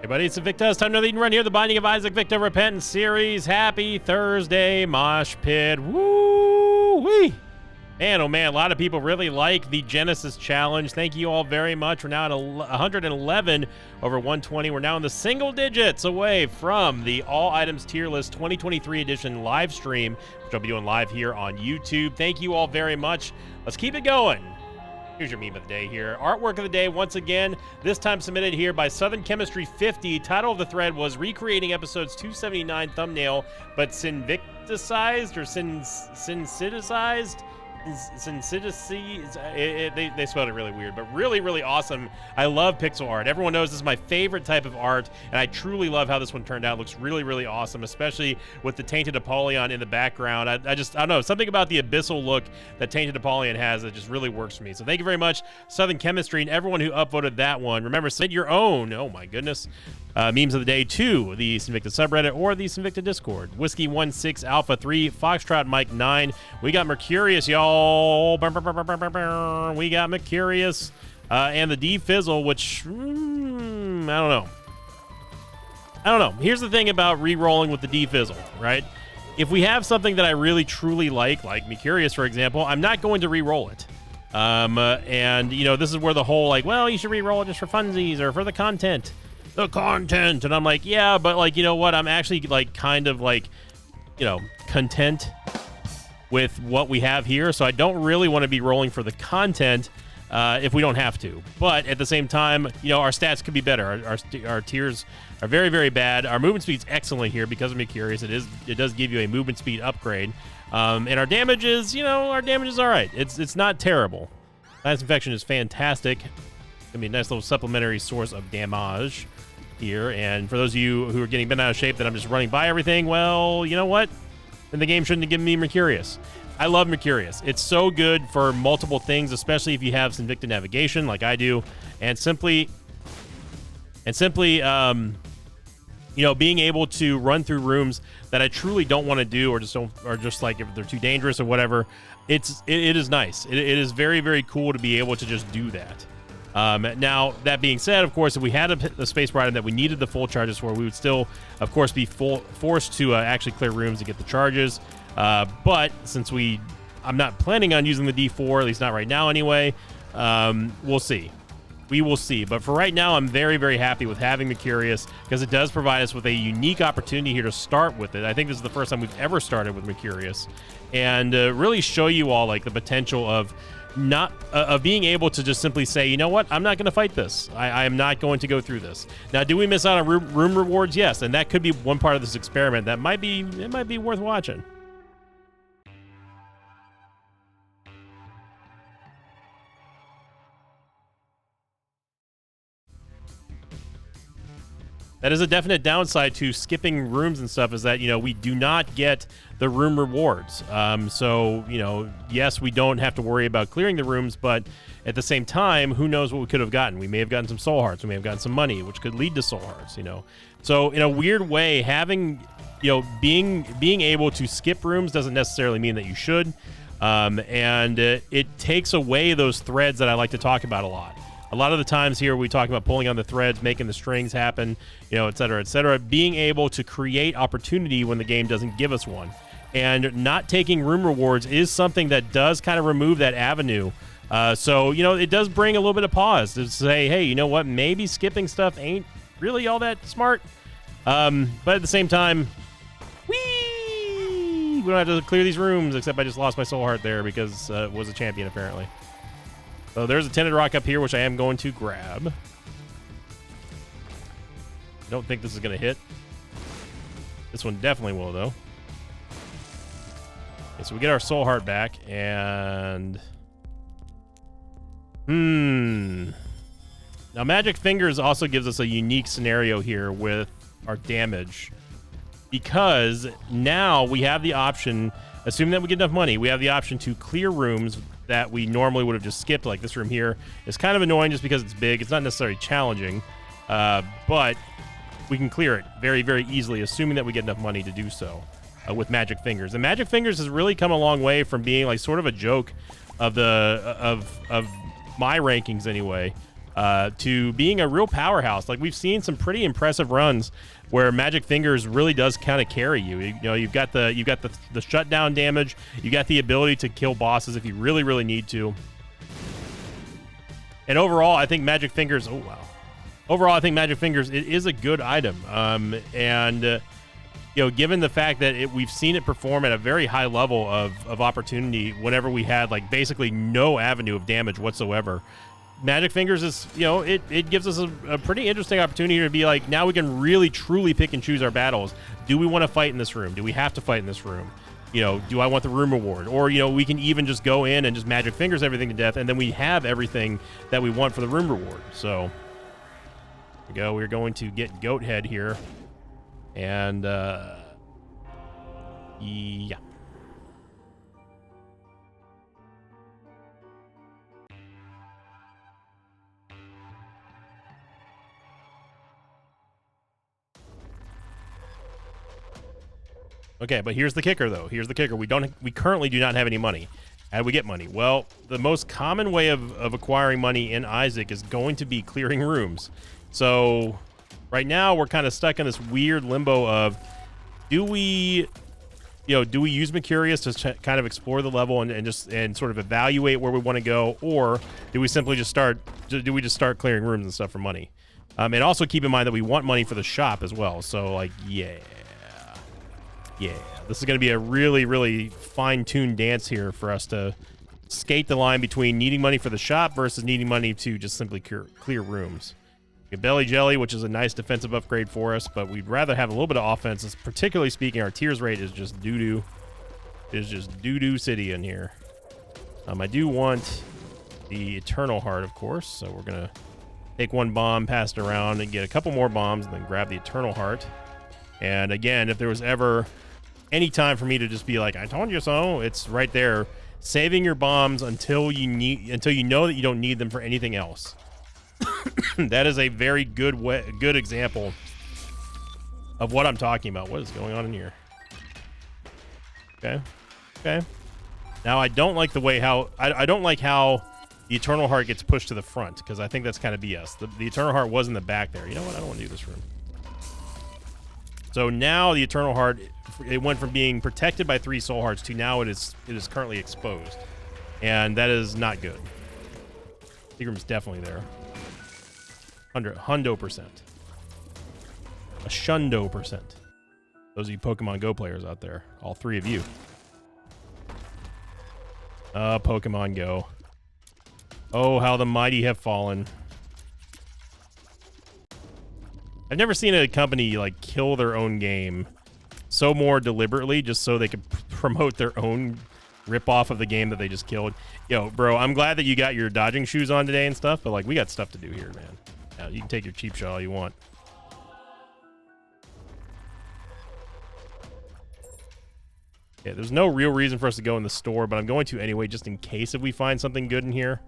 Hey buddy, it's Invicta. It's time to lead and run here. The Binding of Isaac Victa Repentance series. Happy Thursday, Mosh Pit. Woo-wee! Man, oh man, a lot of people really like the Genesis Challenge. Thank you all very much. We're now at 111 over 120. We're now in the single digits away from the All Items Tier List 2023 edition live stream, which I'll be doing live here on YouTube. Thank you all very much. Let's keep it going. Here's your meme of the day here. Artwork of the day, once again, this time submitted here by Southern Chemistry 50. Title of the thread was Recreating Episodes 279 Thumbnail, but Sinvicticized or Sincidicized? They spelled it really weird, but really, really awesome. I love pixel art. Everyone knows this is my favorite type of art, and I truly love how this one turned out. It looks really, really awesome, especially with the Tainted Apollyon in the background. I don't know, something about the abyssal look that Tainted Apollyon has that just really works for me. So thank you very much, Southern Chemistry, and everyone who upvoted that one. Remember, submit your own, oh my goodness, memes of the day to the Sinvicta subreddit or the Sinvicta Discord. Whiskey16 Alpha 3, Foxtrot Mike 9. We got Mercurius, y'all. We got Mercurius and the D-Fizzle, which I don't know. Here's the thing about re-rolling with the D-Fizzle, right? If we have something that I really truly like Mercurius, for example, I'm not going to re-roll it. And you know, this is where the whole like, well, you should re-roll it just for funsies or for the content. And I'm like, yeah, but like, you know what? I'm actually like kind of like, you know, content with what we have here. So I don't really want to be rolling for the content if we don't have to. But at the same time, you know, our stats could be better. Our tiers are very, very bad. Our movement speed's excellent here because of Mercurius. It does give you a movement speed upgrade. And our damage is, you know, all right. It's not terrible. Last Infection is fantastic. Gonna be a nice little supplementary source of damage here. And for those of you who are getting bent out of shape that I'm just running by everything, well, you know what? Then the game shouldn't have given me Mercurius. I love Mercurius. It's so good for multiple things, especially if you have Sinvicta navigation like I do, and simply, you know, being able to run through rooms that I truly don't want to do, or just like if they're too dangerous or whatever. It is nice. It is very, very cool to be able to just do that. Now, that being said, of course, if we had a space item that we needed the full charges for, we would still, of course, be forced to actually clear rooms to get the charges. But since I'm not planning on using the D4, at least not right now anyway, we'll see. We will see. But for right now, I'm very, very happy with having Mercurius because it does provide us with a unique opportunity here to start with it. I think this is the first time we've ever started with Mercurius, and really show you all like the potential of being able to just simply say, you know what, I'm not going to fight this. I am not going to go through this. Now, do we miss out on room rewards? Yes, and that could be one part of this experiment that might be worth watching. That is a definite downside to skipping rooms and stuff, is that, you know, we do not get the room rewards. So, you know, yes, we don't have to worry about clearing the rooms, but at the same time, who knows what we could have gotten? We may have gotten some soul hearts. We may have gotten some money, which could lead to soul hearts, you know. So in a weird way, having, you know, being able to skip rooms doesn't necessarily mean that you should. And it takes away those threads that I like to talk about a lot. A lot of the times here we talk about pulling on the threads, making the strings happen, you know, et cetera, et cetera. Being able to create opportunity when the game doesn't give us one. And not taking room rewards is something that does kind of remove that avenue. So, you know, it does bring a little bit of pause to say, hey, you know what, maybe skipping stuff ain't really all that smart. But at the same time, we don't have to clear these rooms, except I just lost my soul heart there because it was a champion apparently. So there's a tinted rock up here, which I am going to grab. Don't think this is going to hit. This one definitely will, though. Okay, so we get our soul heart back, and... Now, Magic Fingers also gives us a unique scenario here with our damage, because now we have the option, assuming that we get enough money, we have the option to clear rooms that we normally would have just skipped. Like this room here is kind of annoying just because it's big. It's not necessarily challenging, but we can clear it very, very easily, assuming that we get enough money to do so with Magic Fingers. And Magic Fingers has really come a long way from being like sort of a joke of my rankings anyway, to being a real powerhouse. Like, we've seen some pretty impressive runs where Magic Fingers really does kind of carry you. You know, you've got the shutdown damage, you got the ability to kill bosses if you really need to. And overall, I think Magic Fingers, overall, I think Magic Fingers, it is a good item. You know, given the fact that we've seen it perform at a very high level of opportunity whenever we had, like, basically no avenue of damage whatsoever, Magic Fingers is, you know, it gives us a pretty interesting opportunity to be like, now we can really truly pick and choose our battles. Do we want to fight in this room? Do we have to fight in this room? You know, do I want the room reward? Or, you know, we can even just go in and just Magic Fingers everything to death, and then we have everything that we want for the room reward. So, here we go. We're going to get Goat Head here. And, yeah. Okay, but here's the kicker, though. Here's the kicker. We currently do not have any money. How do we get money? Well, the most common way of acquiring money in Isaac is going to be clearing rooms. So right now we're kind of stuck in this weird limbo of, do we use Mercurius to kind of explore the level and sort of evaluate where we want to go, or do we simply just start clearing rooms and stuff for money? And also keep in mind that we want money for the shop as well. So, like, yeah, this is going to be a really fine-tuned dance here for us to skate the line between needing money for the shop versus needing money to just simply clear rooms. We get Belly Jelly, which is a nice defensive upgrade for us, but we'd rather have a little bit of offense. Particularly speaking, our tears rate is just doo-doo. It is just doo-doo city in here. I do want the Eternal Heart, of course, so we're going to take one bomb, pass it around, and get a couple more bombs, and then grab the Eternal Heart. And again, if there was ever any time for me to just be like, I told you so, it's right there. Saving your bombs until you know that you don't need them for anything else. That is a very good example of what I'm talking about. What is going on in here? Okay. Now, I don't like the way how I don't like how the Eternal Heart gets pushed to the front, because I think that's kind of BS. The Eternal Heart was in the back there. You know what? I don't want to do this room. So now the Eternal Heart, it went from being protected by 3 soul hearts to now it is currently exposed. And that is not good. Seagram's definitely there. 100%. A shundo%. Those of you Pokemon Go players out there. All 3 of you. Pokemon Go. Oh, how the mighty have fallen. I've never seen a company, like, kill their own game so more deliberately just so they could promote their own rip-off of the game that they just killed. Yo, bro, I'm glad that you got your dodging shoes on today and stuff, but, like, we got stuff to do here, man. Now, you can take your cheap shot all you want. Yeah, there's no real reason for us to go in the store, but I'm going to anyway, just in case if we find something good in here.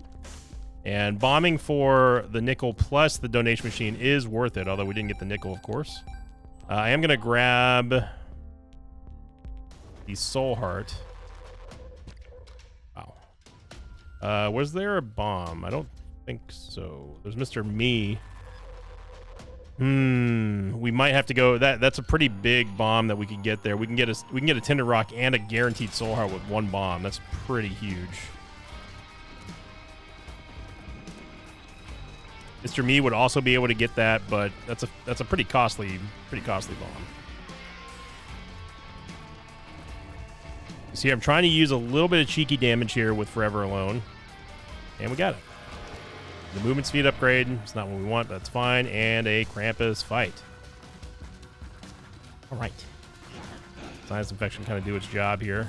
And bombing for the nickel plus the donation machine is worth it, although we didn't get the nickel, of course. I am going to grab the Soul Heart. Wow. Was there a bomb? I don't think so. There's Mr. Me. We might have to go. That's a pretty big bomb that we can get there. We can get a Tinder Rock and a guaranteed Soul Heart with one bomb. That's pretty huge. Mr. Me would also be able to get that, but that's a pretty costly bomb. You see, I'm trying to use a little bit of cheeky damage here with Forever Alone, and we got it. The movement speed upgrade, it's not what we want, but that's fine, and a Krampus fight. All right. Sinus Infection kind of do its job here.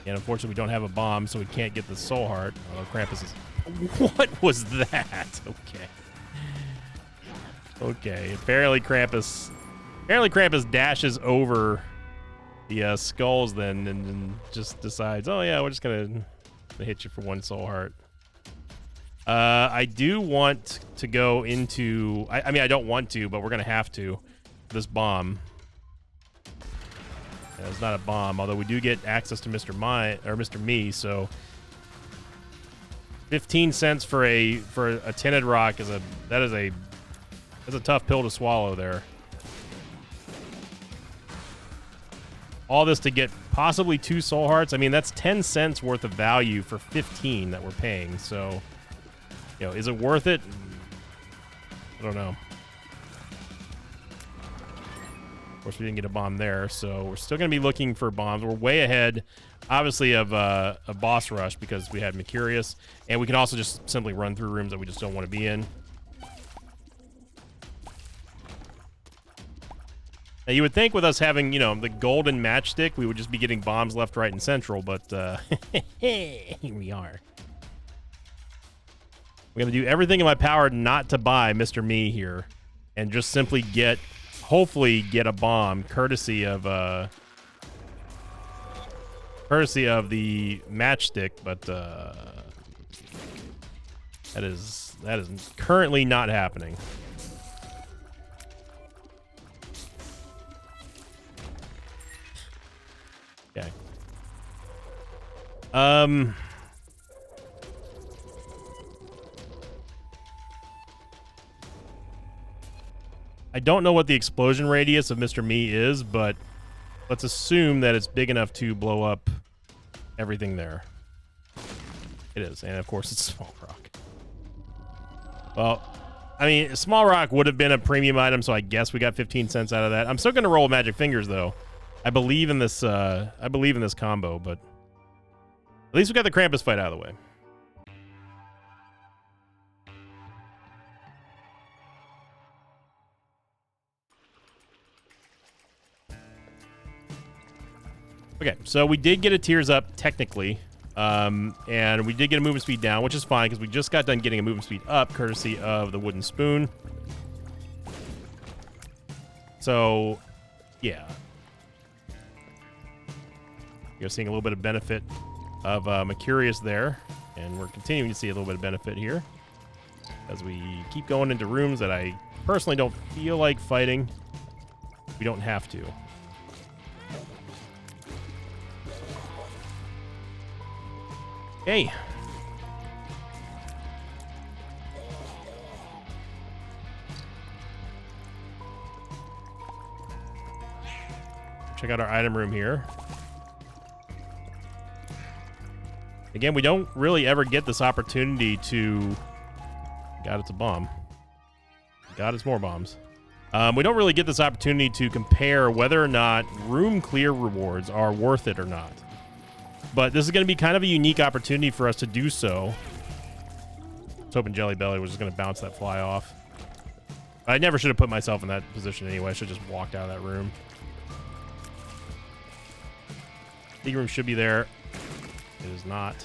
And unfortunately, we don't have a bomb, so we can't get the Soul Heart. Oh, Krampus is... What was that? Okay. Apparently Krampus dashes over the skulls then and just decides, oh yeah, we're just going to hit you for one Soul Heart. I do want to go into... I mean, I don't want to, but we're going to have to. This bomb. It's not a bomb, although we do get access to Mr. Me, so 15 cents for a tinted rock that's a tough pill to swallow there. All this to get possibly 2 soul hearts. I mean, that's 10 cents worth of value for 15 that we're paying. So, you know, is it worth it? I don't know. Of course, we didn't get a bomb there, so we're still going to be looking for bombs. We're way ahead, obviously, of a boss rush because we had Mercurius, and we can also just simply run through rooms that we just don't want to be in. Now, you would think with us having, you know, the golden matchstick, we would just be getting bombs left, right, and central, but here we are. We're going to do everything in my power not to buy Mr. Me here and just simply hopefully get a bomb courtesy of the matchstick, but that is currently not happening. Okay. I don't know what the explosion radius of Mr. Me is, but let's assume that it's big enough to blow up everything there. It is, and of course it's small rock. Well, I mean, small rock would have been a premium item, so I guess we got 15 cents out of that. I'm still going to roll magic fingers, though. I believe in this combo, but at least we got the Krampus fight out of the way. Okay, so we did get a Tears Up, technically, and we did get a movement speed down, which is fine, because we just got done getting a movement speed up, courtesy of the wooden spoon. So, yeah. You're seeing a little bit of benefit of Mercurius there, and we're continuing to see a little bit of benefit here as we keep going into rooms that I personally don't feel like fighting. We don't have to. Okay. Check out our item room here. Again, we don't really ever get this opportunity to... God, it's a bomb. God, it's more bombs. We don't really get this opportunity to compare whether or not room clear rewards are worth it or not. But this is going to be kind of a unique opportunity for us to do so. I was hoping Jelly Belly was just going to bounce that fly off. I never should have put myself in that position anyway. I should have just walked out of that room. The room should be there. It is not.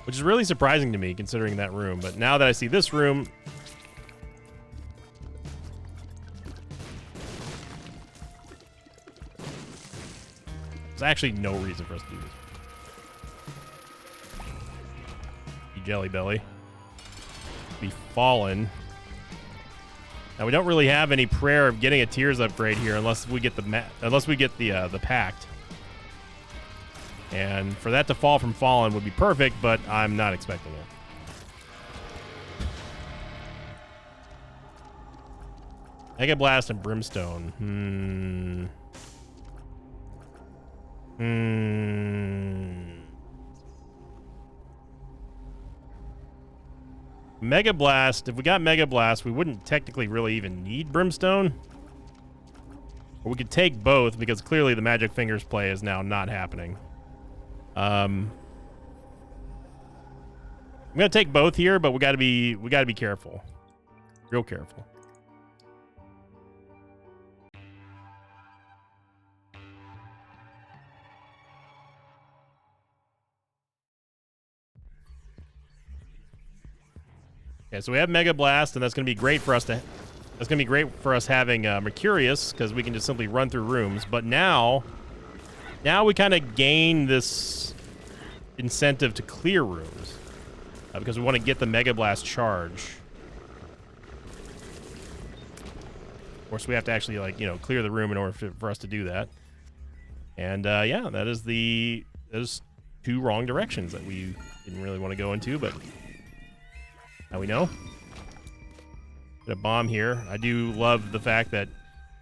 Which is really surprising to me, considering that room. But now that I see this room... There's actually no reason for us to do this. Be Jelly Belly. Be Fallen. Now we don't really have any prayer of getting a Tears upgrade here unless we get the Pact. And for that to fall from Fallen would be perfect, but I'm not expecting it. Mega Blast and Brimstone. Mega Blast. If we got Mega Blast, we wouldn't technically really even need Brimstone. Or we could take both because clearly the Magic Fingers play is now not happening. I'm gonna take both here, but we gotta be careful. Real careful. Okay, so we have Mega Blast, and that's going to be great for us having Mercurius, because we can just simply run through rooms. But now we kind of gain this incentive to clear rooms because we want to get the Mega Blast charge. Of course, we have to actually, like, you know, clear the room in order for us to do that. And yeah, those 2 wrong directions that we didn't really want to go into, but now we know. Get a bomb here. I do love the fact that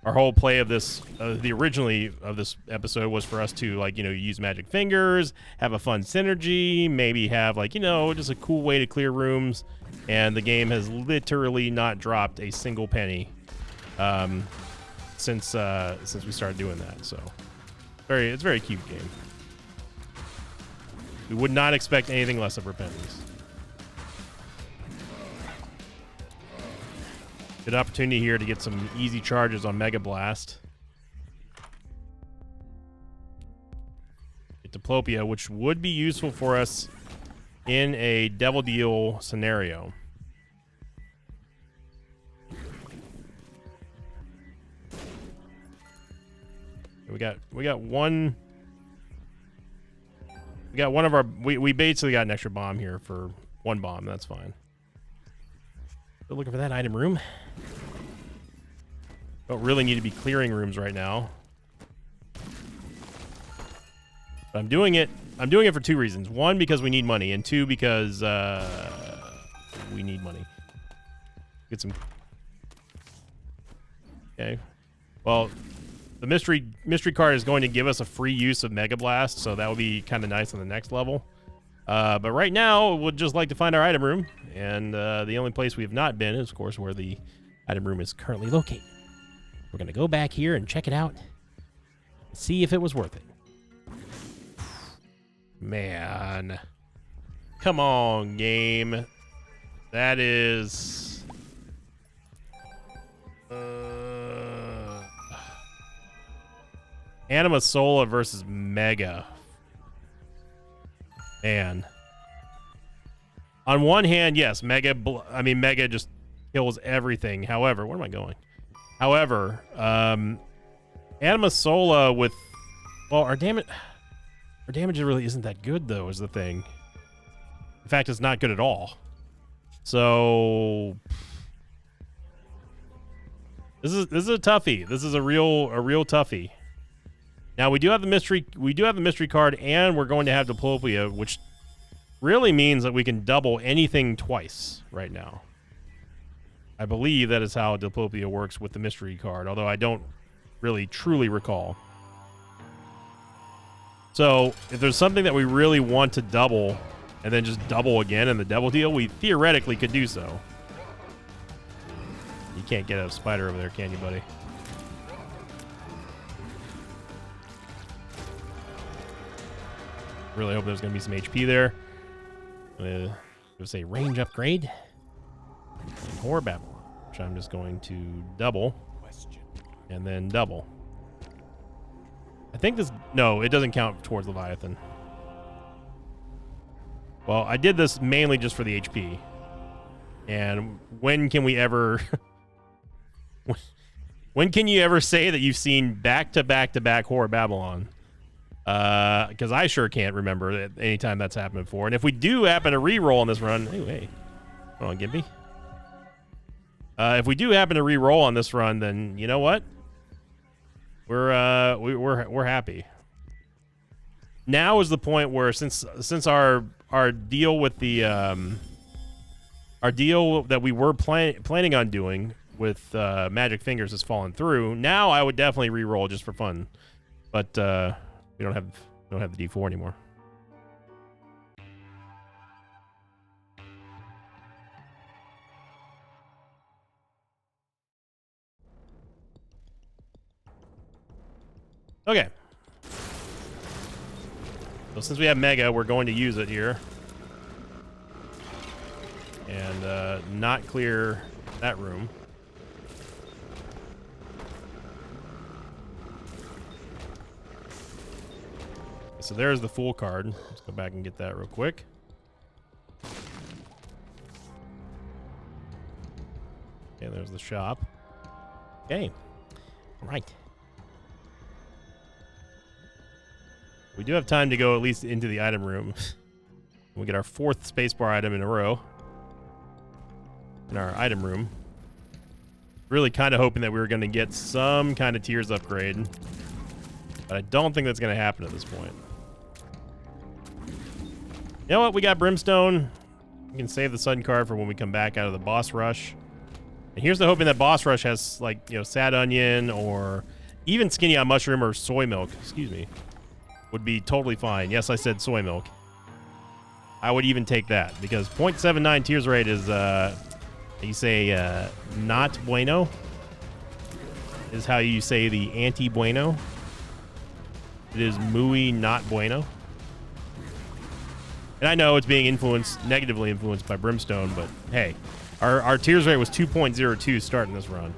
our whole play of this, originally of this episode, was for us to, like, you know, use magic fingers, have a fun synergy, maybe have, like, you know, just a cool way to clear rooms. And the game has literally not dropped a single penny since we started doing that. So it's a very cute game. We would not expect anything less of Repentance. Good opportunity here to get some easy charges on Mega Blast. Get Diplopia, which would be useful for us in a Devil Deal scenario. We got one of our we basically got an extra bomb here for 1 bomb. That's fine. Still looking for that item room. Don't really need to be clearing rooms right now. But I'm doing it for 2 reasons. 1, because we need money, and 2, because we need money. Get some. Okay. Well, the mystery card is going to give us a free use of Mega Blast, so that will be kind of nice on the next level. But right now, we'd just like to find our item room, and the only place we have not been is, of course, where the item room is currently located. We're going to go back here and check it out, and see if it was worth it. Man. Come on, game. That is... Anima Sola versus Mega. Man. On one hand, yes, Mega just kills everything. However, where am I going? However, Anima Sola with... Well, our damage really isn't that good, though, is the thing. In fact, it's not good at all. So... This is a toughie. This is a real toughie. Now we do have the mystery card, and we're going to have Diplopia, which really means that we can double anything twice right now. I believe that is how Diplopia works with the mystery card, although I don't really truly recall. So if there's something that we really want to double and then just double again in the Devil Deal, we theoretically could do so. You can't get a spider over there, can you, buddy? Really hope there's going to be some HP there. I'm going to say range upgrade. And Horror Babylon, which I'm just going to double. And then double. I think this... No, it doesn't count towards Leviathan. Well, I did this mainly just for the HP. And when can we ever... when can you ever say that you've seen back-to-back-to-back Horror Babylon? Because I sure can't remember any time that's happened before. And if we do happen to re-roll on this run... Hey. Hold on, Gimpy. If we do happen to re-roll on this run, then you know what? We're happy. Now is the point where since our deal with the our deal that we were planning on doing with Magic Fingers has fallen through. Now I would definitely re-roll just for fun, but we don't have the D4 anymore. Okay. So since we have Mega, we're going to use it here. And not clear that room. So there's the Fool card. Let's go back and get that real quick. Okay, there's the shop. Okay. All right. We do have time to go at least into the item room. We get our 4th spacebar item in a row in our item room. Really kind of hoping that we were going to get some kind of tiers upgrade. But I don't think that's going to happen at this point. You know what? We got Brimstone. We can save the Sudden card for when we come back out of the boss rush. And here's the hoping that boss rush has, like, you know, Sad Onion or even Skinny on Mushroom or Soy Milk. Excuse me. Would be totally fine. Yes, I said Soy Milk. I would even take that because 0.79 tiers rate is, you say, not bueno. Is how you say the anti-bueno. It is muy not bueno. And I know it's being negatively influenced by Brimstone, but hey, our tiers rate was 2.02 starting this run.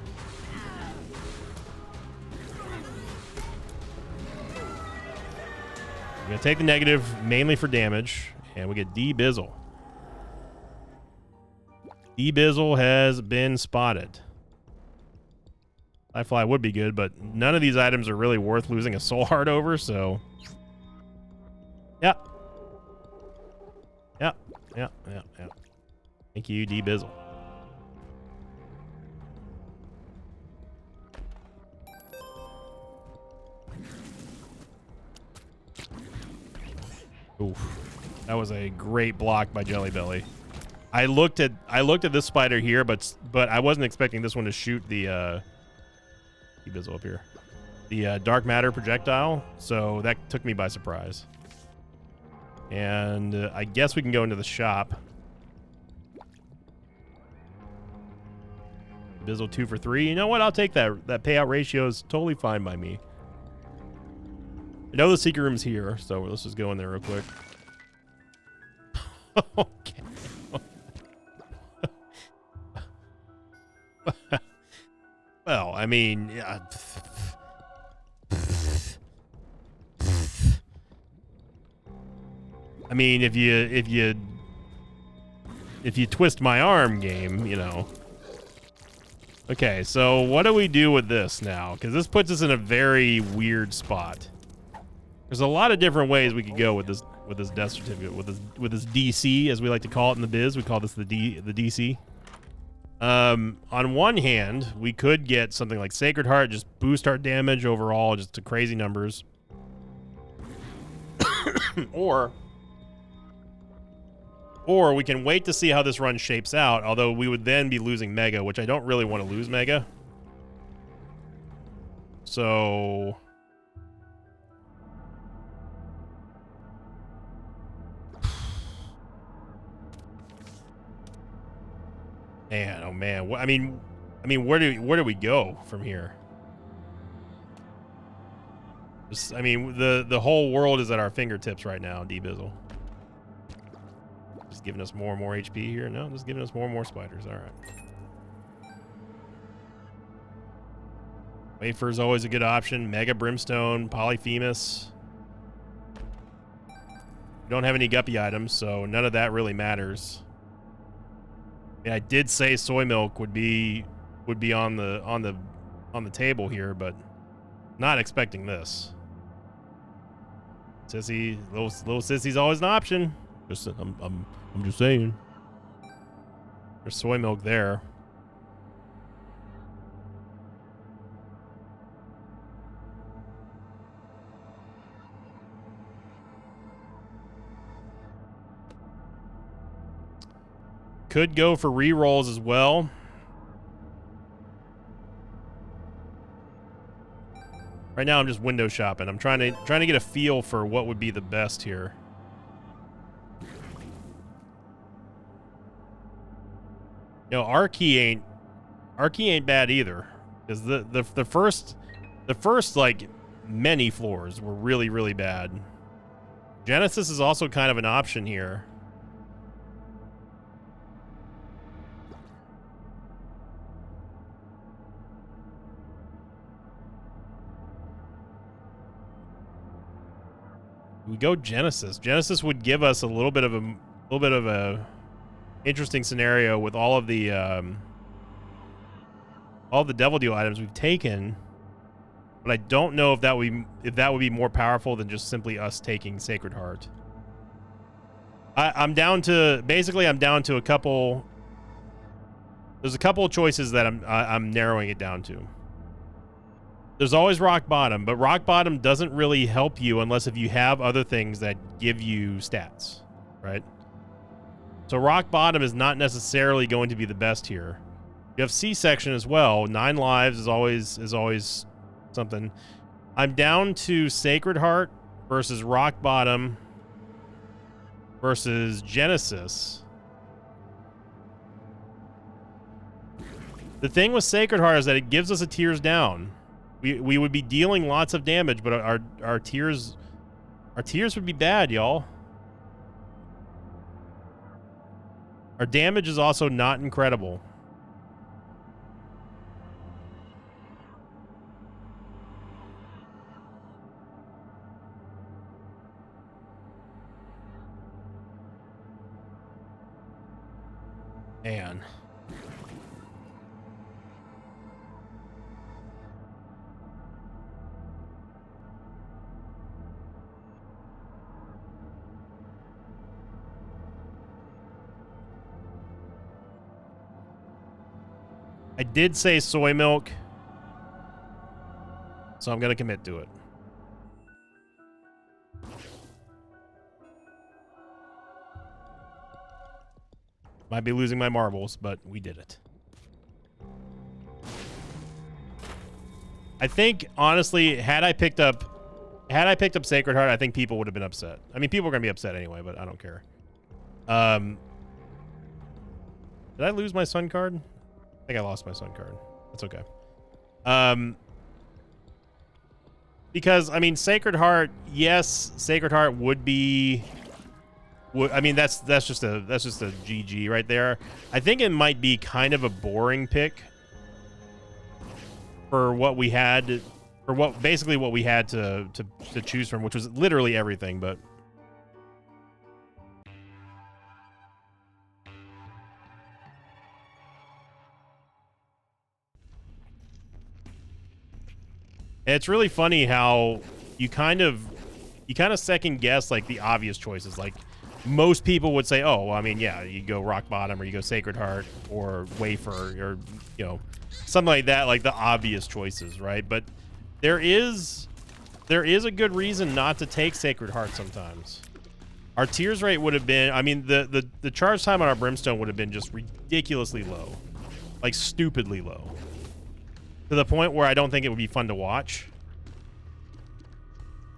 We're going to take the negative mainly for damage, and we get D-Bizzle. D-Bizzle has been spotted. Life Fly would be good, but none of these items are really worth losing a soul heart over, so... Yep. Yep. Thank you, D-Bizzle. Oof. That was a great block by Jelly Belly. I looked at this spider here, but I wasn't expecting this one to shoot the D-Bizzle up here. The dark matter projectile, so that took me by surprise. And I guess we can go into the shop. Bizzle 2 for 3. You know what? I'll take that. That payout ratio is totally fine by me. I know the secret room's here, so let's just go in there real quick. Okay. Well, I mean, yeah. I mean, if you twist my arm, game, you know. Okay, so what do we do with this now? Because this puts us in a very weird spot. There's a lot of different ways we could go with this death certificate, with this DC, as we like to call it in the biz. We call this the DC. On one hand, we could get something like Sacred Heart, just boost our damage overall, just to crazy numbers. Or we can wait to see how this run shapes out, although we would then be losing Mega, which I don't really want to lose Mega. So... Man, oh man. I mean, where do we go from here? I mean, the whole world is at our fingertips right now, D-Bizzle. Just giving us more and more HP here. No, just giving us more and more spiders. All right. Wafer is always a good option. Mega Brimstone, Polyphemus. We don't have any guppy items, so none of that really matters. I mean, I did say Soy Milk would be on the table here, but not expecting this. Sissy, little Sissy's always an option. Just I'm just saying. There's Soy Milk there. Could go for re-rolls as well. Right now I'm just window shopping. I'm trying to get a feel for what would be the best here. You know, our key ain't bad either. Because the first like many floors were really bad. Genesis is also kind of an option here. We go Genesis. Genesis would give us a little bit of a interesting scenario with all the Devil Deal items we've taken, but I don't know if that would be more powerful than just simply us taking Sacred Heart. I'm down to a couple. There's a couple of choices that I'm narrowing it down to. There's always rock bottom, but rock bottom doesn't really help you unless if you have other things that give you stats, right? So rock bottom is not necessarily going to be the best here. You have C-section as well. 9 lives is always something. I'm down to Sacred Heart versus rock bottom versus Genesis. The thing with Sacred Heart is that it gives us a tears down. We would be dealing lots of damage, but our tears would be bad, y'all. Our damage is also not incredible. Man. I did say soy milk, so I'm going to commit to it. Might be losing my marbles, but we did it. I think, honestly, had I picked up Sacred Heart, I think people would have been upset. I mean, people are going to be upset anyway, but I don't care. Did I lose my Sun card? I think I lost my Sun card. That's okay. Because, I mean, Sacred Heart, yes, Sacred Heart would be... I mean, that's just a GG right there. I think it might be kind of a boring pick for what we had, basically what we had to choose from, which was literally everything, but... It's really funny how you kind of second guess like the obvious choices. Like most people would say, oh, well, I mean, yeah, you go rock bottom or you go Sacred Heart or wafer or, you know, something like that, like the obvious choices, right? But there is a good reason not to take Sacred Heart sometimes. Our tears rate would have been, I mean, the charge time on our Brimstone would have been just ridiculously low, like stupidly low. To the point where I don't think it would be fun to watch.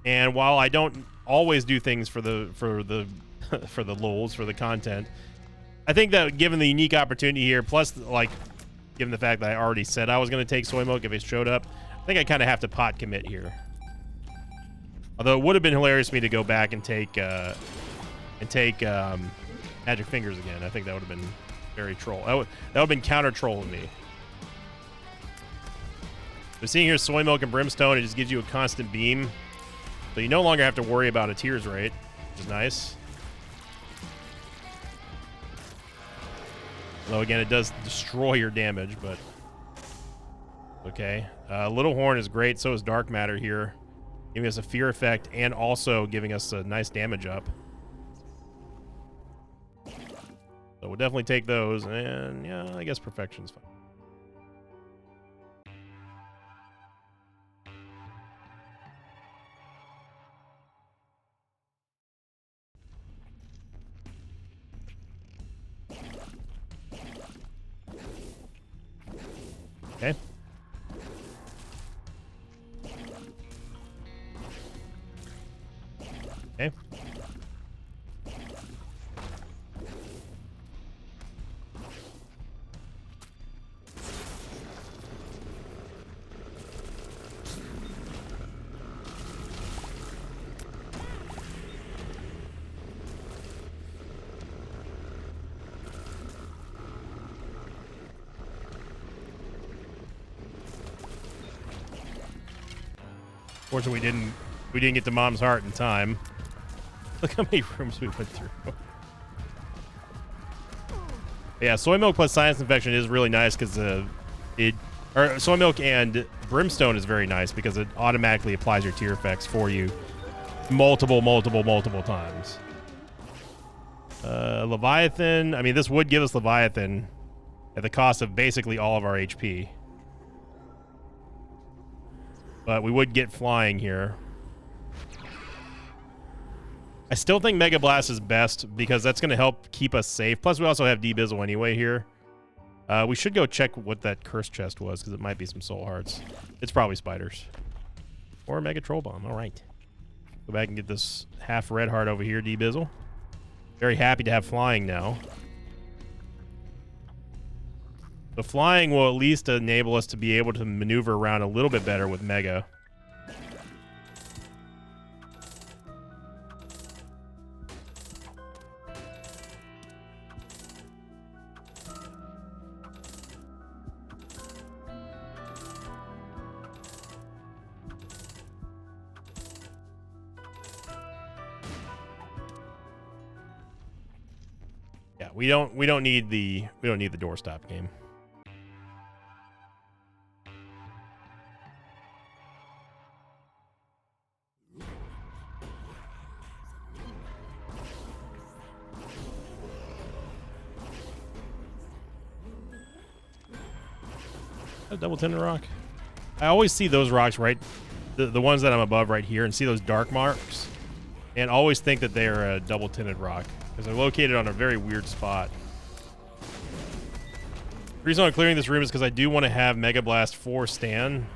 And while I don't always do things for the lulz, for the content, I think that given the unique opportunity here, plus like given the fact that I already said I was going to take soy milk if it showed up, I think I kind of have to pot commit here. Although it would have been hilarious for me to go back and take Magic Fingers again. I think that would have been very troll. That would have been counter trolling me. But seeing here soy milk and Brimstone, it just gives you a constant beam. So you no longer have to worry about a tears rate, which is nice. Although again, it does destroy your damage, but okay. Little Horn is great, so is Dark Matter here. Giving us a fear effect and also giving us a nice damage up. So we'll definitely take those, and yeah, I guess Perfection's fine. Okay. Okay. Fortunately, we didn't get to Mom's Heart in time. Look how many rooms we went through. Yeah, soy milk plus Science Infection is really nice because soy milk and Brimstone is very nice because it automatically applies your tear effects for you multiple times. Leviathan. I mean, this would give us Leviathan at the cost of basically all of our HP. But we would get flying here. I still think Mega Blast is best because that's going to help keep us safe. Plus, we also have D-Bizzle anyway here. We should go check what that curse chest was because it might be some soul hearts. It's probably spiders. Or a Mega Troll Bomb. All right. Go back and get this half red heart over here, D-Bizzle. Very happy to have flying now. The flying will at least enable us to be able to maneuver around a little bit better with Mega. Yeah, we don't need the doorstop game. A double tinted rock. I always see those rocks right, the ones that I'm above right here, and see those dark marks, and always think that they are a double tinted rock because they're located on a very weird spot. The reason I'm clearing this room is because I do want to have Mega Blast for Stan,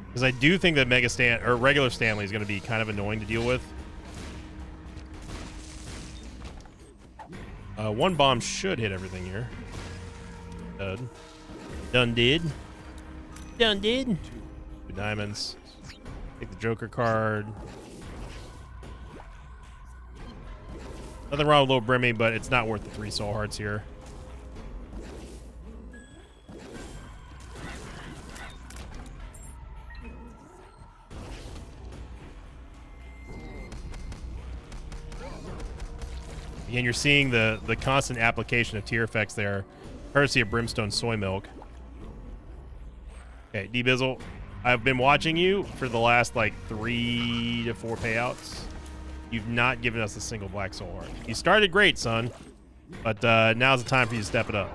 because I do think that Mega Stan or regular Stanley is going to be kind of annoying to deal with. One bomb should hit everything here. Done did. Done did. 2 diamonds. Take the Joker card. Nothing wrong with Little Brimmy, but it's not worth the 3 soul hearts here. Again, you're seeing the constant application of tier effects there, courtesy of Brimstone Soy Milk. Okay, D-Bizzle, I've been watching you for the last, like, 3 to 4 payouts. You've not given us a single black soul heart. You started great, son, but now's the time for you to step it up.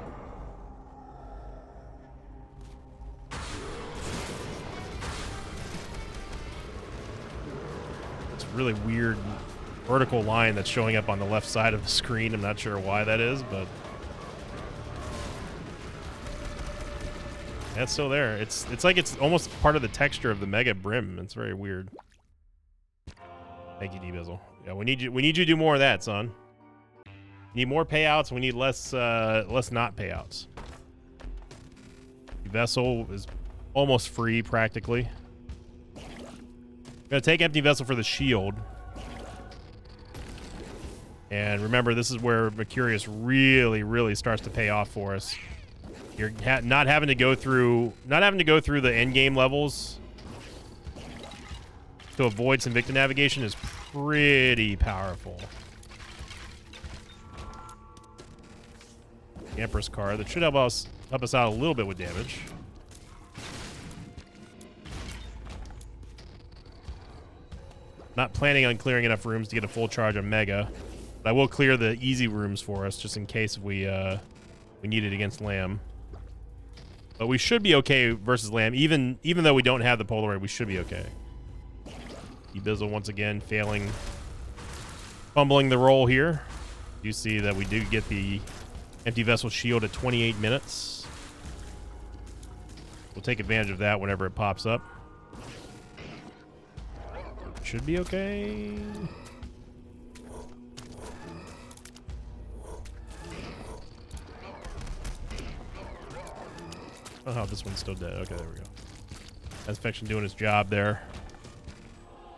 It's a really weird vertical line that's showing up on the left side of the screen. I'm not sure why that is, but that's still there. It's like it's almost part of the texture of the Mega Brim. It's very weird. Thank you, D-Bizzle. Yeah, we need you to do more of that, son. We need more payouts. We need less not payouts. The vessel is almost free practically. I'm gonna take Empty Vessel for the shield. And remember, this is where Mercurius really starts to pay off for us. You're not having to go through the end game levels to avoid some victim navigation is pretty powerful. The Empress card that should help us out a little bit with damage. Not planning on clearing enough rooms to get a full charge on Mega. But I will clear the easy rooms for us just in case we need it against Lamb. But we should be okay versus Lamb. Even though we don't have the Polaroid, we should be okay. D-Bizzle once again fumbling the roll here. You see that we do get the Empty Vessel shield at 28 minutes. We'll take advantage of that whenever it pops up. Should be okay. Oh, this one's still dead. Okay, there we go. Transfection doing his job there.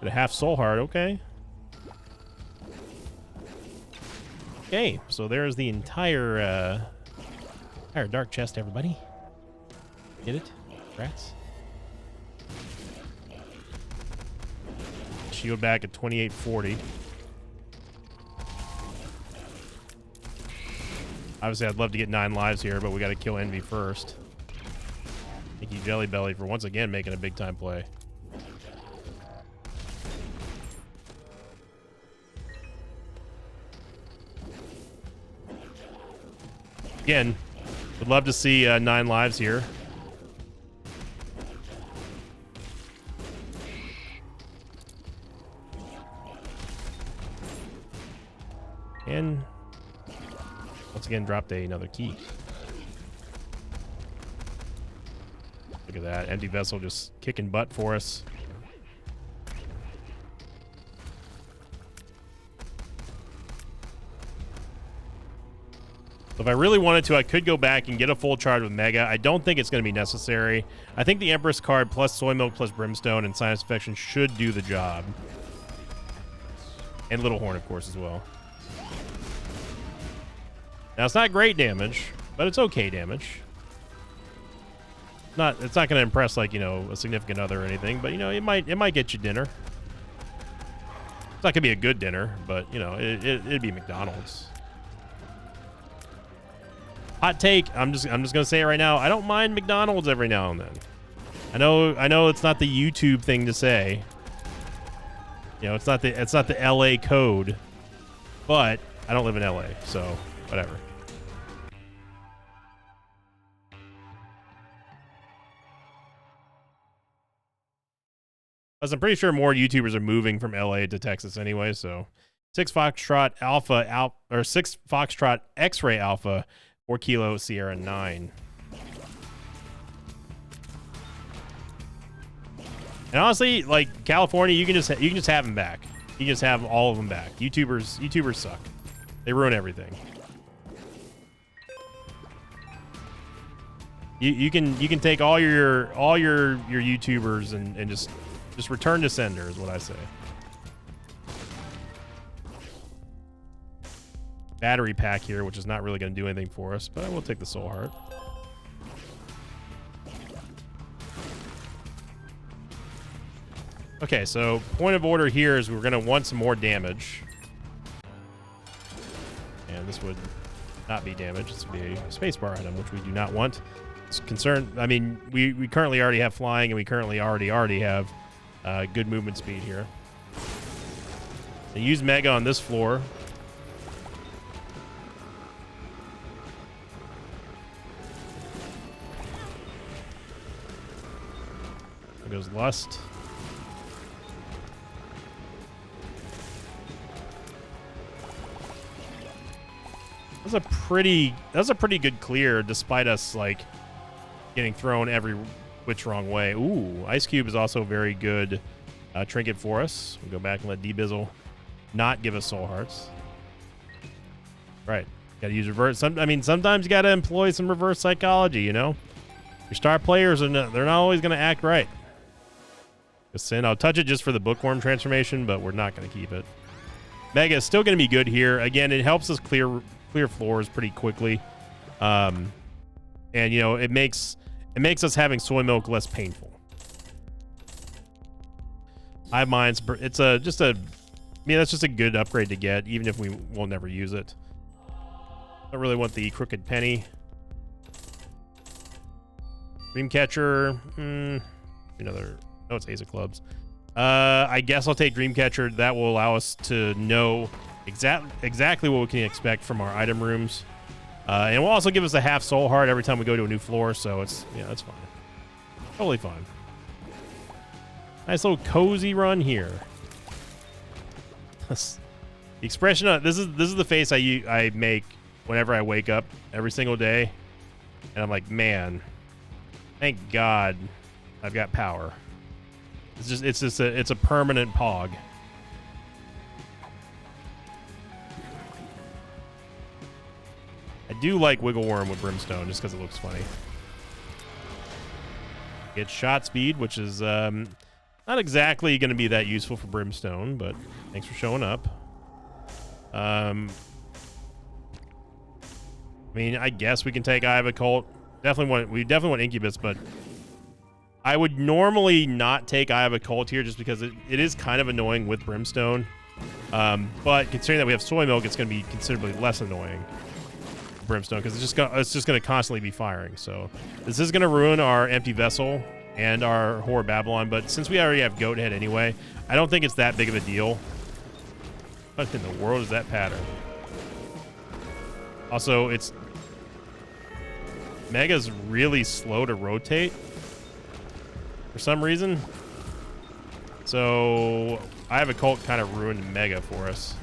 Get a half soul heart. Okay. Okay, so there's the entire dark chest, everybody. Get it? Rats. Shield back at 2840. Obviously, I'd love to get 9 lives here, but we got to kill Envy first. Thank you, Jelly Belly, for once again making a big-time play. Again, the Would love to see 9 lives here. And once again, dropped another key. Look at that. Empty vessel just kicking butt for us. So if I really wanted to, I could go back and get a full charge with Mega. I don't think it's going to be necessary. I think the Empress card plus Soy Milk plus Brimstone and Sinus Infection should do the job. And Little Horn, of course, as well. Now, it's not great damage, but it's okay damage. It's not going to impress, like, you know, a significant other or anything, but, you know, it might get you dinner. It's not going to be a good dinner, but, you know, it'd be McDonald's. Hot take, I'm just going to say it right now. I don't mind McDonald's every now and then. I know it's not the YouTube thing to say. You know, it's not the LA code, but I don't live in LA, so whatever. As I'm pretty sure more YouTubers are moving from LA to Texas anyway, so 6 Foxtrot Alpha or 6 Foxtrot X-Ray Alpha 4 Kilo Sierra 9. And honestly, like California, you can just have them back. You can just have all of them back. YouTubers suck. They ruin everything. You can take all your YouTubers and just return to sender is what I say. Battery pack here, which is not really going to do anything for us, but I will take the Soul Heart. Okay, so point of order here is we're going to want some more damage. And this would not be damage. This would be a spacebar item, which we do not want. It's concerned. I mean, we currently already have flying, and we currently already have good movement speed here. So use Mega on this floor. There goes Lust. That was a pretty good clear, despite us like getting thrown every which wrong way. Ooh, Ice Cube is also a very good trinket for us. We'll go back and let D-Bizzle not give us Soul Hearts. Right, got to use reverse. Sometimes you got to employ some reverse psychology. You know, your star players they're not always going to act right. Sin. I'll touch it just for the Bookworm transformation, but we're not going to keep it. Mega is still going to be good here. Again, it helps us clear floors pretty quickly, and you know it makes us having Soy Milk less painful. Hive Minds, it's that's just a good upgrade to get, even if we will never use it. Don't really want the Crooked Penny. Dreamcatcher, another. No, it's Ace of Clubs. I guess I'll take Dreamcatcher. That will allow us to know exactly what we can expect from our item rooms. And it will also give us a half Soul Heart every time we go to a new floor, so it's fine. Totally fine. Nice little cozy run here. The expression of this is the face I make whenever I wake up every single day, and I'm like, man, thank God I've got power. It's a permanent pog. I do like Wiggle Worm with Brimstone just because it looks funny. Get shot speed, which is not exactly going to be that useful for Brimstone, but thanks for showing up. I mean, I guess we can take Eye of Occult. We definitely want Incubus, but I would normally not take Eye of Occult here just because it is kind of annoying with Brimstone. But considering that we have Soy Milk, it's going to be considerably less annoying with Brimstone because it's just going to constantly be firing. So this is going to ruin our Empty Vessel and our Whore Babylon. But since we already have Goat Head anyway, I don't think it's that big of a deal. What in the world is that pattern? Also, it's Mega's really slow to rotate for some reason. So I have a cult kind of ruined Mega for us.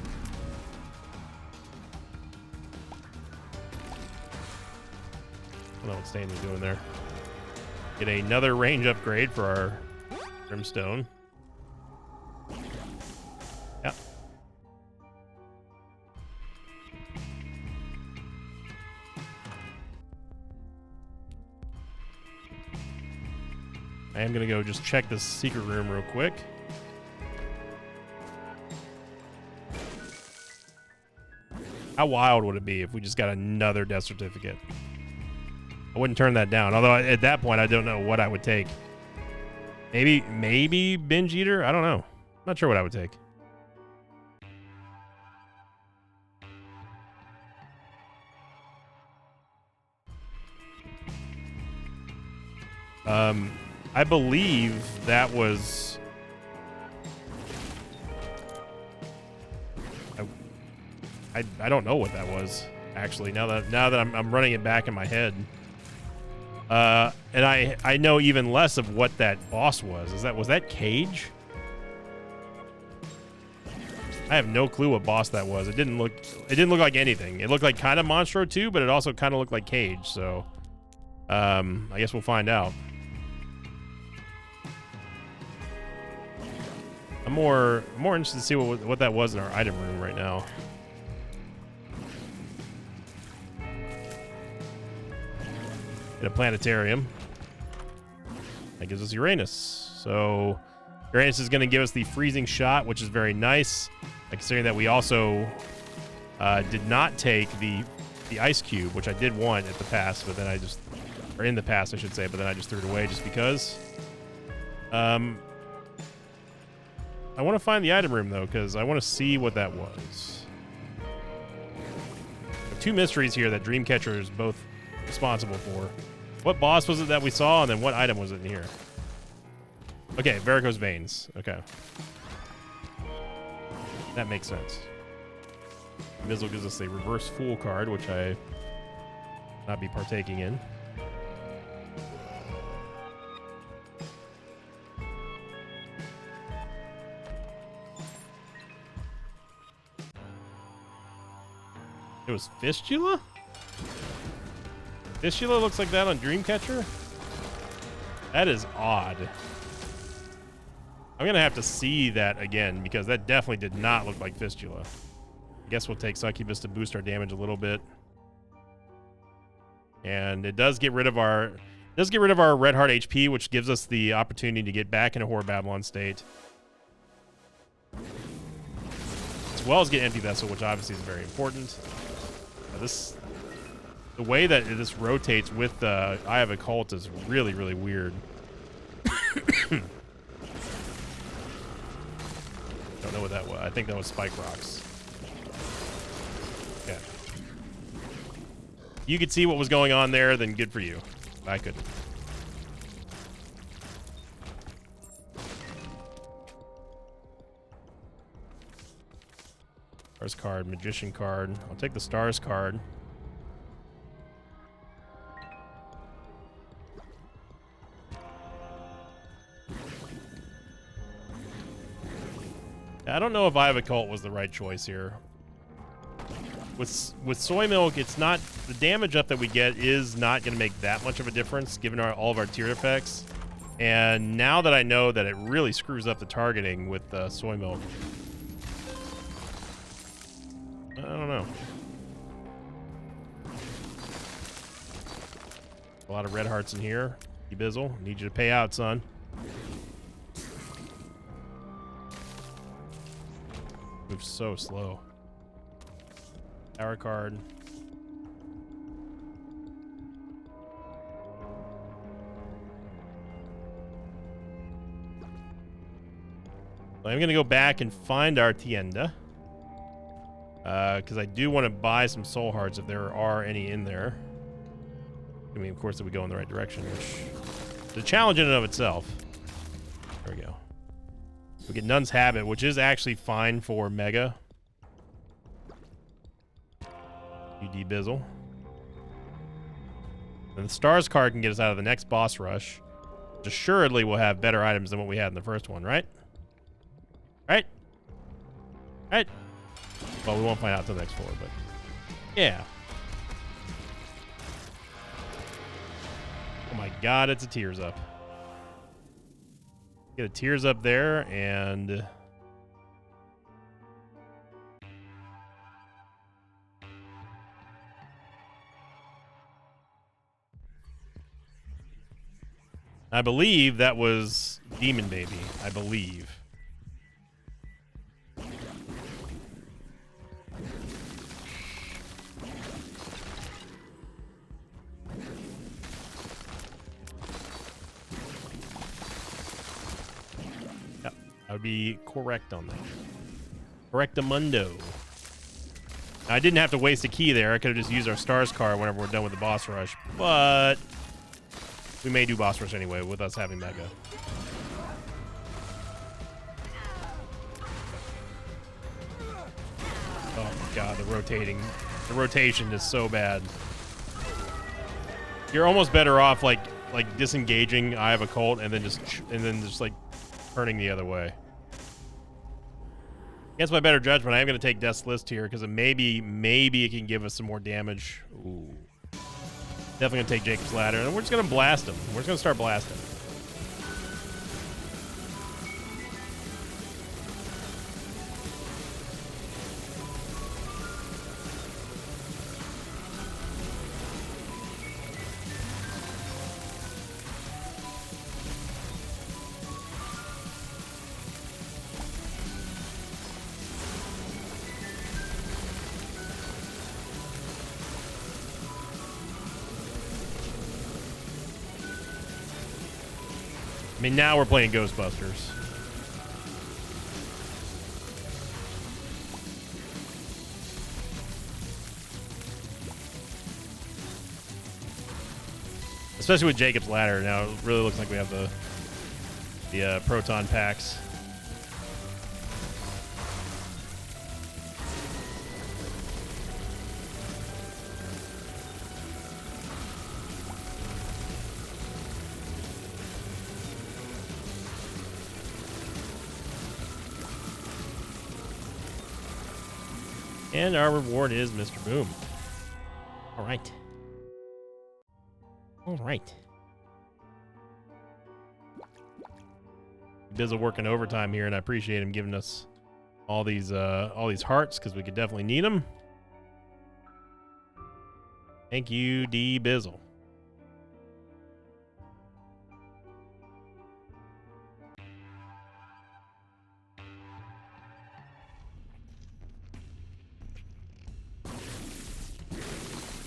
I don't know what Stanley's doing there. Get another range upgrade for our Brimstone. Yeah. I am going to go just check this secret room real quick. How wild would it be if we just got another death certificate? I wouldn't turn that down. Although at that point, I don't know what I would take. Maybe Binge Eater? I don't know. Not sure what I would take. I believe that was... I don't know what that was, actually, now that I'm running it back in my head. And I know even less of what that boss was. Was that Cage? I have no clue what boss that was. It didn't look like anything. It looked like kind of Monstro 2, but it also kind of looked like Cage, so I guess we'll find out. I'm more interested to see what that was in our item room right now. Get a planetarium. That gives us Uranus. So Uranus is going to give us the freezing shot, which is very nice. Considering that we also did not take the ice cube, which I did want at the past, but then or in the past I should say, but then I just threw it away just because. I want to find the item room though, because I want to see what that was. There are two mysteries here that Dreamcatcher is both responsible for. What boss was it that we saw, and then what item was it in here? Okay, varicose veins. Okay. That makes sense. Mizzle gives us a reverse fool card, which I will not be partaking in. It was Fistula? Fistula looks like that on Dreamcatcher? That is odd. I'm going to have to see that again, because that definitely did not look like Fistula. I guess we'll take Succubus to boost our damage a little bit. And it does get rid of our Red Heart HP, which gives us the opportunity to get back into Horror Babylon state. As well as get Empty Vessel, which obviously is very important. The way that this rotates with the Eye of Occult is really, really weird. Don't know what that was. I think that was Spike Rocks. Okay. You could see what was going on there, then good for you. I couldn't. Stars card, Magician card. I'll take the Stars card. I don't know if Eye of Occult was the right choice here. With Soy Milk, it's not... The damage up that we get is not going to make that much of a difference, given all of our tiered effects. And now that I know that it really screws up the targeting with Soy Milk, I don't know. A lot of red hearts in here. Bizzle, need you to pay out, son. Moves so slow. Tower card. I'm going to go back and find our Tienda. Because I do want to buy some soul hearts if there are any in there. I mean, of course, if we go in the right direction, which is a challenge in and of itself. There we go. We get Nun's Habit, which is actually fine for Mega. UD Bizzle. And the Stars card can get us out of the next boss rush, which assuredly will have better items than what we had in the first one, right? Right? Right? Well, we won't find out till the next floor, but yeah. Oh my god, it's a Tears Up. Get a Tears Up there, and I believe that was Demon Baby. I believe. Yep, I would be correct on that. Correctamundo. I didn't have to waste a key there. I could have just used our Stars card whenever we're done with the boss rush, but we may do boss rush anyway with us having Mega. Oh my god, the rotation is so bad. You're almost better off like disengaging Eye of Occult and then just like turning the other way. Against my better judgment, I am going to take Death's List here because maybe it can give us some more damage. Ooh. Definitely going to take Jacob's Ladder, and we're just going to blast him. We're just going to start blasting. I mean, now we're playing Ghostbusters. Especially with Jacob's Ladder, now it really looks like we have the proton packs. And our reward is Mr. Boom. All right. All right. Bizzle working overtime here, and I appreciate him giving us all these hearts because we could definitely need them. Thank you, D Bizzle.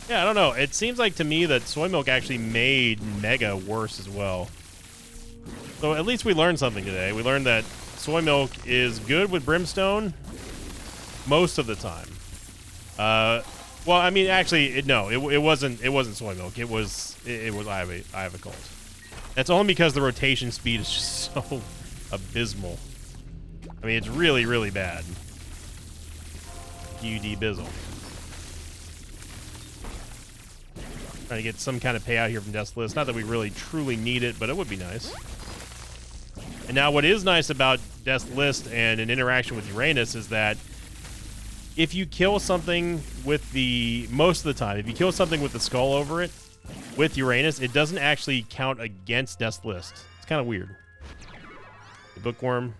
Yeah, I don't know. It seems like to me that Soy Milk actually made Mega worse as well. So at least we learned something today. We learned that Soy Milk is good with Brimstone most of the time. Well, I mean, actually, it wasn't Soy Milk. It was Eye of Occult. That's only because the rotation speed is just so abysmal. I mean, it's really, really bad. UD Bizzle. Trying to get some kind of payout here from Death's List. Not that we really truly need it, but it would be nice. And now what is nice about Death's List and an interaction with Uranus is that if you kill something with most of the time, if you kill something with the skull over it, with Uranus, it doesn't actually count against Death's List. It's kind of weird. The Bookworm.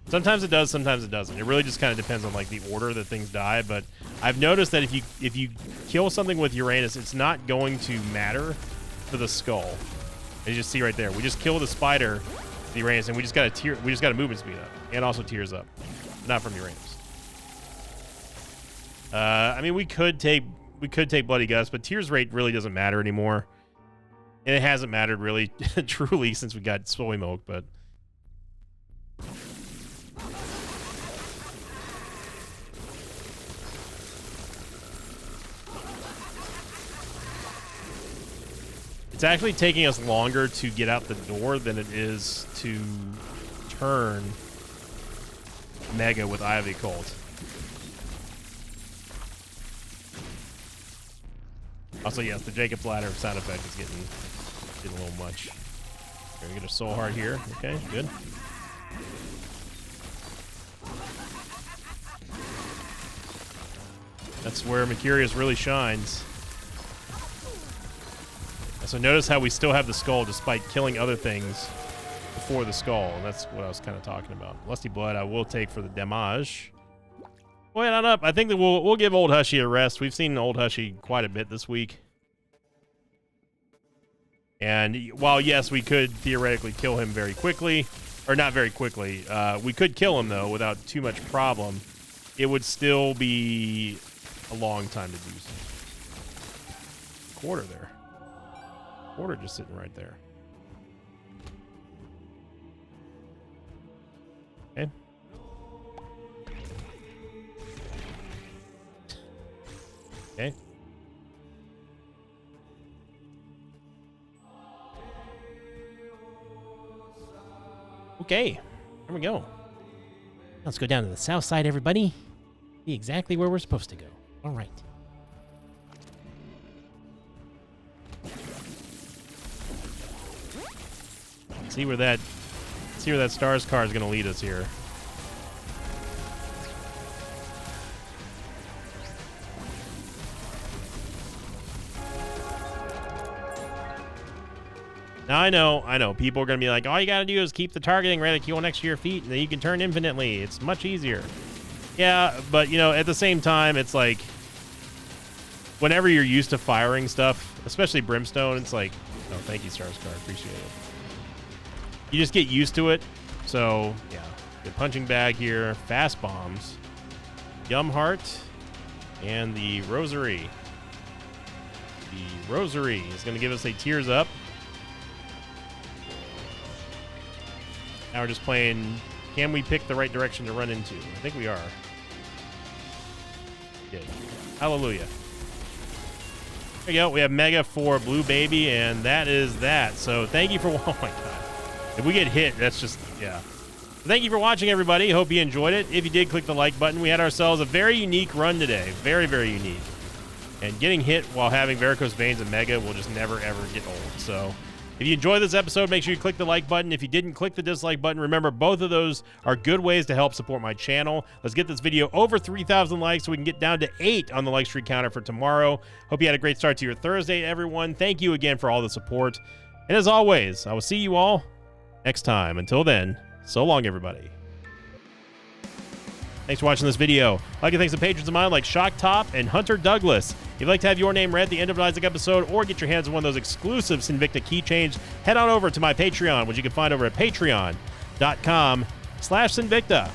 Sometimes it does, sometimes it doesn't. It really just kind of depends on like the order that things die, but I've noticed that if you kill something with Uranus, it's not going to matter for the skull. And you just see right there, we just killed the spider, the Uranus, and we just got a movement speed up, and also Tears Up, not from Uranus. I mean, we could take Bloody Gust, but Tears rate really doesn't matter anymore, and it hasn't mattered really truly since we got Soy Milk, but. It's actually taking us longer to get out the door than it is to turn Mega with Eye of Occult. Also, yes, the Jacob's Ladder sound effect is getting a little much. We're gonna get a soul heart here. Okay, good. That's where Mercurius really shines. So notice how we still have the skull despite killing other things before the skull. That's what I was kind of talking about. Lusty Blood I will take for the damage. Wait on up. I think that we'll give Old Hushy a rest. We've seen Old Hushy quite a bit this week. And while, yes, we could theoretically kill him very quickly, or not very quickly, we could kill him, though, without too much problem. It would still be a long time to do so. Quarter there. Quarter just sitting right there. Okay. Okay. Okay. There we go. Let's go down to the south side, everybody. Be exactly where we're supposed to go. All right. See where that stars car is going to lead us here. Now, I know. People are going to be like, all you got to do is keep the targeting reticule next to your feet, and then you can turn infinitely. It's much easier. Yeah, but, you know, at the same time, it's like, whenever you're used to firing stuff, especially Brimstone, it's like, oh, thank you, Stars Car. Appreciate it. You just get used to it. So, yeah. The punching bag here, fast bombs, Yum Heart, and the Rosary. The Rosary is going to give us a Tears Up. Now we're just playing, can we pick the right direction to run into? I think we are. Okay. Hallelujah. There you go. We have Mega for Blue Baby, and that is that. So thank you for, oh my God. If we get hit, that's just, yeah. Thank you for watching, everybody. Hope you enjoyed it. If you did, click the like button. We had ourselves a very unique run today. Very, very unique. And getting hit while having Varicose Veins and Mega will just never, ever get old. So if you enjoyed this episode, make sure you click the like button. If you didn't, click the dislike button. Remember, both of those are good ways to help support my channel. Let's get this video over 3,000 likes so we can get down to 8 on the like streak counter for tomorrow. Hope you had a great start to your Thursday, everyone. Thank you again for all the support. And as always, I will see you all next time. Until then, so long, everybody. Thanks for watching this video. I'd like to thank some patrons of mine like Shock Top and Hunter Douglas. If you'd like to have your name read at the end of an Isaac episode or get your hands on one of those exclusive Sinvicta keychains, head on over to my Patreon, which you can find over at patreon.com/Sinvicta.